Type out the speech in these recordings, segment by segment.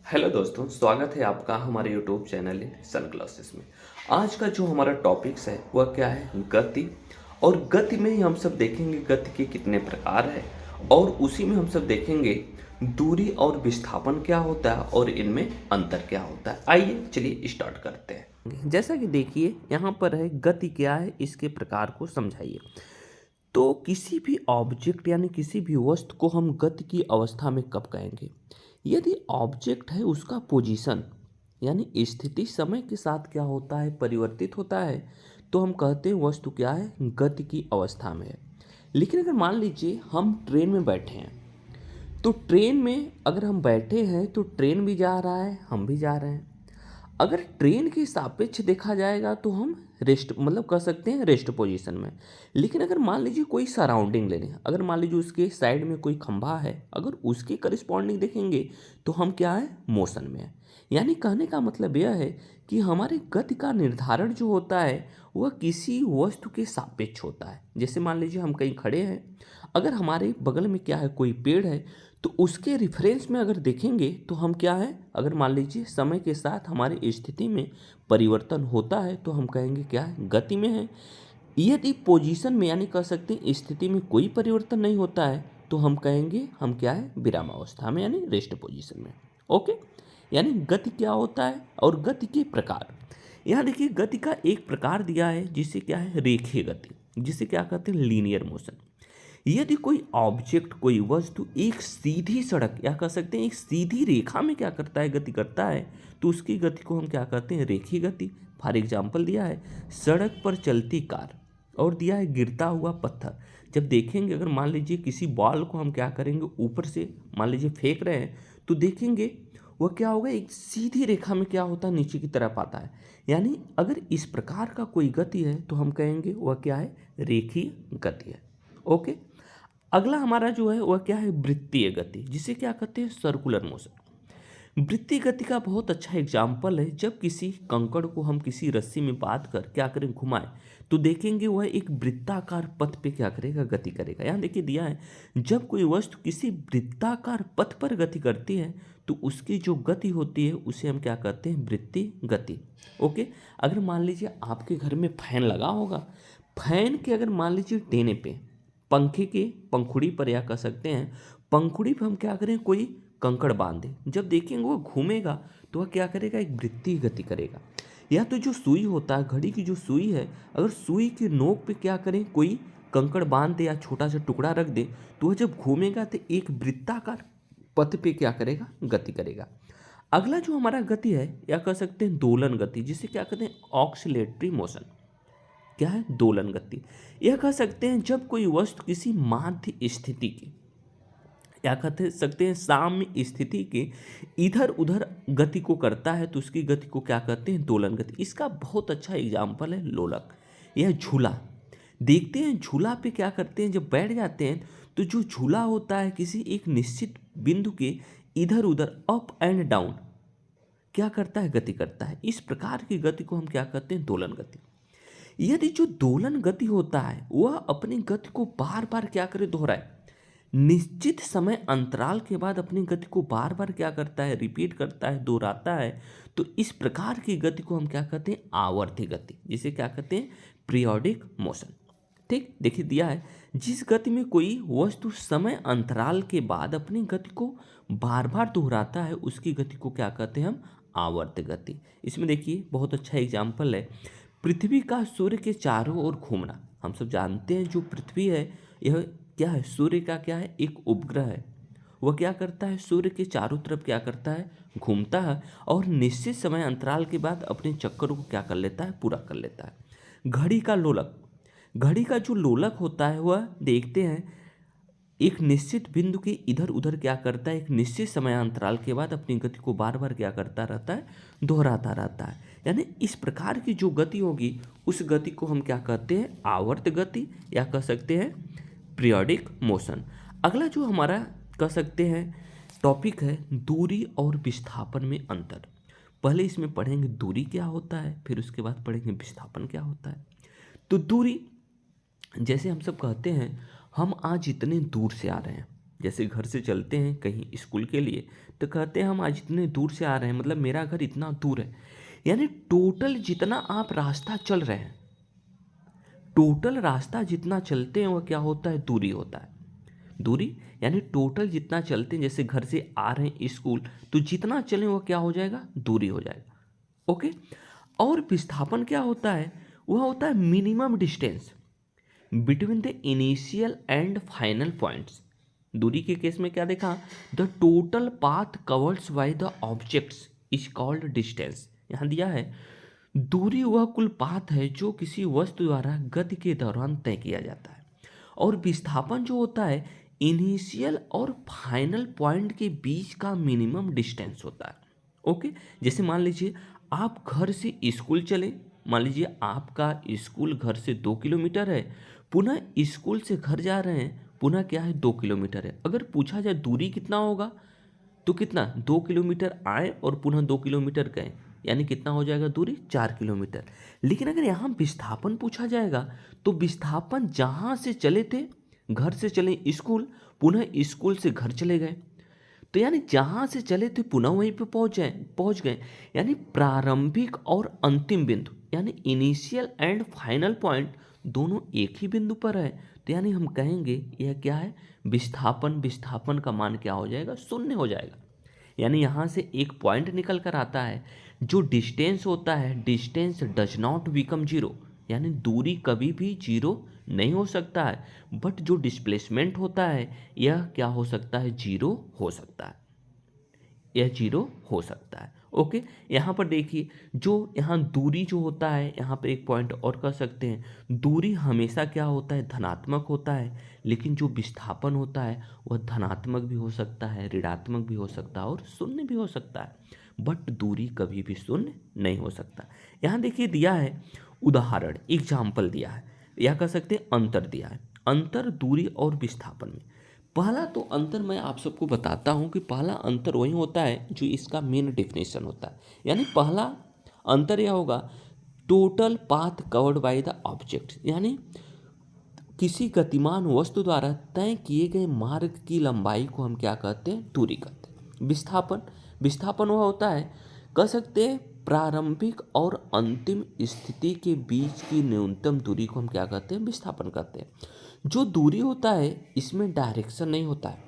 Hello दोस्तों, स्वागत है आपका हमारे यूट्यूब चैनल सन क्लासेस में। आज का जो हमारा टॉपिक्स है वह क्या है? गति। और गति में ही हम सब देखेंगे गति के कितने प्रकार है, और उसी में हम सब देखेंगे दूरी और विस्थापन क्या होता है और इनमें अंतर क्या होता है। आइए चलिए स्टार्ट करते हैं। जैसा कि देखिए यहाँ पर है गति क्या है, इसके प्रकार को समझाइए। तो किसी भी ऑब्जेक्ट यानी किसी भी वस्तु को हम गति की अवस्था में कब कहेंगे? यदि ऑब्जेक्ट है उसका पोजीशन यानी स्थिति समय के साथ क्या होता है, परिवर्तित होता है, तो हम कहते हैं वस्तु क्या है, गति की अवस्था में है। लेकिन अगर मान लीजिए हम ट्रेन में बैठे हैं, तो ट्रेन में अगर हम बैठे हैं तो ट्रेन भी जा रहा है, हम भी जा रहे हैं। अगर ट्रेन के सापेक्ष देखा जाएगा तो हम रेस्ट मतलब कह सकते हैं रेस्ट पोजीशन में। लेकिन अगर मान लीजिए कोई सराउंडिंग ले लें, अगर मान लीजिए उसके साइड में कोई खंभा है, अगर उसके करस्पॉन्डिंग देखेंगे तो हम क्या है, मोशन में है। यानी कहने का मतलब यह है कि हमारे गति का निर्धारण जो होता है वह किसी वस्तु के सापेक्ष होता है। जैसे मान लीजिए हम कहीं खड़े हैं, अगर हमारे बगल में क्या है, कोई पेड़ है, तो उसके रिफरेंस में अगर देखेंगे तो हम क्या है, अगर मान लीजिए समय के साथ हमारी स्थिति में परिवर्तन होता है तो हम कहेंगे क्या है, गति में है। यदि पोजीशन में यानी कह सकते हैं स्थिति में कोई परिवर्तन नहीं होता है तो हम कहेंगे हम क्या है, विरामावस्था में यानी रेस्ट पोजीशन में। ओके, यानी गति क्या होता है और गति के प्रकार। यहाँ देखिए गति का एक प्रकार दिया है जिसे क्या है, रेखीय गति, जिसे क्या कहते हैं, लीनियर मोशन। यदि कोई ऑब्जेक्ट कोई वस्तु एक सीधी सड़क या कह सकते हैं एक सीधी रेखा में क्या करता है, गति करता है, तो उसकी गति को हम क्या कहते हैं, रेखीय गति। फॉर एग्जाम्पल दिया है सड़क पर चलती कार, और दिया है गिरता हुआ पत्थर। जब देखेंगे अगर मान लीजिए किसी बॉल को हम क्या करेंगे, ऊपर से मान लीजिए फेंक रहे हैं, तो देखेंगे वह क्या होगा, एक सीधी रेखा में क्या होता है, नीचे की तरफ आता है। यानी अगर इस प्रकार का कोई गति है तो हम कहेंगे वह क्या है, रेखीय गति है। ओके, अगला हमारा जो है वह क्या है, वृत्तीय गति, जिसे क्या कहते हैं, सर्कुलर मोशन। वृत्तीय गति का बहुत अच्छा एग्जाम्पल है, जब किसी कंकड़ को हम किसी रस्सी में बांध कर क्या करें, घुमाएं, तो देखेंगे वह एक वृत्ताकार पथ पे क्या करेगा, गति करेगा। यहाँ देखिए दिया है जब कोई वस्तु किसी वृत्ताकार पथ पर गति करती है तो उसकी जो गति होती है उसे हम क्या कहते हैं, वृत्तीय गति। ओके, अगर मान लीजिए आपके घर में फैन लगा होगा, फैन के अगर मान लीजिए टेने पे, पंखे के पंखुड़ी पर या कह सकते हैं पंखुड़ी पर हम क्या करें, कोई कंकड़ बांधे, जब देखेंगे वो घूमेगा तो वह क्या करेगा, एक वृत्तीय गति करेगा। या तो जो सुई होता है, घड़ी की जो सुई है, अगर सुई के नोक पे क्या करें, कोई कंकड़ बांध दे या छोटा सा टुकड़ा रख दे, तो वह जब घूमेगा तो एक वृत्ताकार पथ पे क्या करेगा, गति करेगा। अगला जो हमारा गति है या कह सकते हैं दोलन गति, जिसे क्या कहते हैं, ऑक्सीलेटरी मोशन। क्या है, दोलन गति। यह कह सकते हैं जब कोई वस्तु किसी माध्य स्थिति की या कह सकते हैं साम्य स्थिति के इधर उधर गति को करता है तो उसकी गति को क्या कहते हैं, दोलन गति। इसका बहुत अच्छा एग्जाम्पल है लोलक या झूला। देखते हैं झूला पे क्या करते हैं, जब बैठ जाते हैं तो जो झूला होता है किसी एक निश्चित बिंदु के इधर उधर अप एंड डाउन क्या करता है, गति करता है। इस प्रकार की गति को हम क्या कहते हैं, दोलन गति। यदि जो दोलन गति होता है वह अपनी गति को बार बार क्या करे, दोहराए, निश्चित समय अंतराल के बाद अपनी गति को बार बार क्या करता है, रिपीट करता है, दोहराता है, तो इस प्रकार की गति को हम क्या कहते हैं, आवर्ती गति, जिसे क्या कहते हैं, पीरियोडिक मोशन। ठीक, देखिए दिया है जिस गति में कोई वस्तु समय अंतराल के बाद अपनी गति को बार बार दोहराता है उसकी गति को क्या कहते हैं, हम आवर्त गति। इसमें देखिए बहुत अच्छा एग्जाम्पल है, पृथ्वी का सूर्य के चारों ओर घूमना। हम सब जानते हैं जो पृथ्वी है यह क्या है, सूर्य का क्या है, एक उपग्रह है। वह क्या करता है, सूर्य के चारों तरफ क्या करता है, घूमता है, और निश्चित समय अंतराल के बाद अपने चक्करों को क्या कर लेता है, पूरा कर लेता है। घड़ी का लोलक, घड़ी का जो लोलक होता है वह देखते हैं एक निश्चित बिंदु के इधर उधर क्या करता है, एक निश्चित समय अंतराल के बाद अपनी गति को बार बार क्या करता रहता है, दोहराता रहता है। यानी इस प्रकार की जो गति होगी उस गति को हम क्या कहते हैं, आवर्त गति या कह सकते हैं पीरियोडिक मोशन। अगला जो हमारा कह सकते हैं टॉपिक है दूरी और विस्थापन में अंतर। पहले इसमें पढ़ेंगे दूरी क्या होता है, फिर उसके बाद पढ़ेंगे विस्थापन क्या होता है। तो दूरी, जैसे हम सब कहते हैं हम आज इतने दूर से आ रहे हैं, जैसे घर से चलते हैं कहीं स्कूल के लिए, तो कहते हैं हम आज इतने दूर से आ रहे हैं, मतलब मेरा घर इतना दूर है। यानी टोटल जितना आप रास्ता चल रहे हैं, टोटल रास्ता जितना चलते हैं वह क्या होता है, दूरी होता है। दूरी यानी टोटल जितना चलते हैं, जैसे घर से आ रहे हैं स्कूल, तो जितना चलें वह क्या हो जाएगा, दूरी हो जाएगा। ओके। और विस्थापन क्या होता है, वह होता है minimum distance between the initial and final points. दूरी के केस में क्या देखा, the total path coverts by the objects is called distance. यहाँ दिया है दूरी वह कुल पाथ है जो किसी वस्तु द्वारा गति के दौरान तय किया जाता है। और विस्थापन जो होता है इनिशियल और फाइनल पॉइंट के बीच का मिनिमम डिस्टेंस होता है। ओके। जैसे मान लीजिए आप घर से स्कूल चले, मान लीजिए आपका स्कूल घर से 2 किलोमीटर है, पुनः स्कूल से घर जा रहे हैं, पुनः क्या है 2 किलोमीटर है। अगर पूछा जाए दूरी कितना होगा, तो कितना, 2 किलोमीटर आए और पुनः 2 किलोमीटर गए, यानी कितना हो जाएगा दूरी, 4 किलोमीटर। लेकिन अगर यहाँ विस्थापन पूछा जाएगा, तो विस्थापन जहाँ से चले थे, घर से चले स्कूल, पुनः स्कूल से घर चले गए, तो यानी जहाँ से चले थे पुनः वहीं पे पहुँच गए। यानी प्रारंभिक और अंतिम बिंदु यानी इनिशियल एंड फाइनल पॉइंट दोनों एक ही बिंदु पर है, तो यानी हम कहेंगे यह क्या है, विस्थापन। विस्थापन का मान क्या हो जाएगा, शून्य हो जाएगा। यानी यहाँ से एक पॉइंट निकल कर आता है, जो डिस्टेंस होता है, distance does not become zero, यानी दूरी कभी भी जीरो नहीं हो सकता है, बट जो डिस्प्लेसमेंट होता है यह क्या हो सकता है, जीरो हो सकता है, यह जीरो हो सकता है। ओके। यहाँ पर देखिए जो यहाँ दूरी जो होता है, यहाँ पर एक पॉइंट और कर सकते हैं, दूरी हमेशा क्या होता है, धनात्मक होता है, लेकिन जो विस्थापन होता है वह धनात्मक भी हो सकता है, ऋणात्मक भी हो सकता है और शून्य भी हो सकता है, बट दूरी कभी भी शून्य नहीं हो सकता। यहाँ देखिए दिया है उदाहरण, एग्जाम्पल दिया है, या कह सकते हैं अंतर दिया है, अंतर दूरी और विस्थापन में। पहला तो अंतर मैं आप सबको बताता हूँ कि पहला अंतर वही होता है जो इसका मेन डेफिनेशन होता है। यानी पहला अंतर यह होगा, total path covered by the object, यानी किसी गतिमान वस्तु द्वारा तय किए गए मार्ग की लंबाई को हम क्या कहते हैं, दूरी कहते हैं। विस्थापन, विस्थापन वह होता है, कह सकते हैं प्रारंभिक और अंतिम स्थिति के बीच की न्यूनतम दूरी को हम क्या कहते हैं, विस्थापन कहते हैं। जो दूरी होता है इसमें डायरेक्शन नहीं होता है,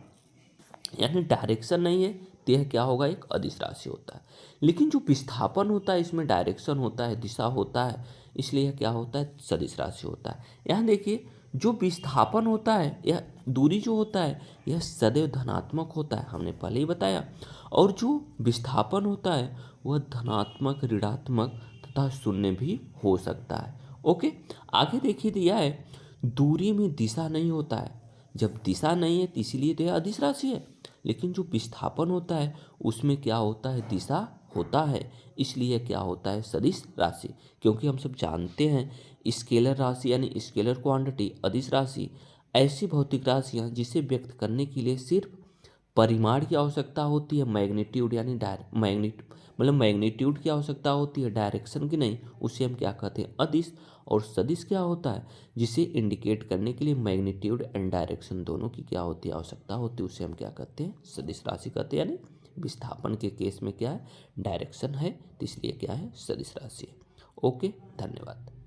यानी डायरेक्शन नहीं है तो यह क्या होगा, एक अदिश राशि होता है। लेकिन जो विस्थापन होता है इसमें डायरेक्शन होता है, दिशा होता है, इसलिए यह क्या होता है, सदिश राशि होता है। यहाँ देखिए जो विस्थापन होता है, यह दूरी जो होता है यह सदैव धनात्मक होता है, हमने पहले ही बताया। और जो विस्थापन होता है वह धनात्मक, ऋणात्मक तथा शून्य भी हो सकता है। ओके। आगे देखिए दिया है दूरी में दिशा नहीं होता है, जब दिशा नहीं है तो इसीलिए तो यह अदिश राशि है। लेकिन जो विस्थापन होता है उसमें क्या होता है, दिशा होता है, इसलिए क्या होता है, सदिश राशि। क्योंकि हम सब जानते हैं स्केलर राशि यानी स्केलर क्वांटिटी, अदिश राशि ऐसी भौतिक राशियाँ जिसे व्यक्त करने के लिए सिर्फ परिमाण की आवश्यकता होती है, मैग्नीट्यूड यानी मैग्नीट्यूड की आवश्यकता होती है, डायरेक्शन की नहीं, उसे हम क्या कहते हैं, अदिश। और सदिश क्या होता है, जिसे इंडिकेट करने के लिए मैग्नीट्यूड एंड डायरेक्शन दोनों की क्या होती है, आवश्यकता होती है, उसे हम क्या कहते हैं, सदिश राशि कहते हैं। यानी विस्थापन के केस में क्या है, डायरेक्शन है, तो इसलिए क्या है, सदिश राशि है। ओके, धन्यवाद।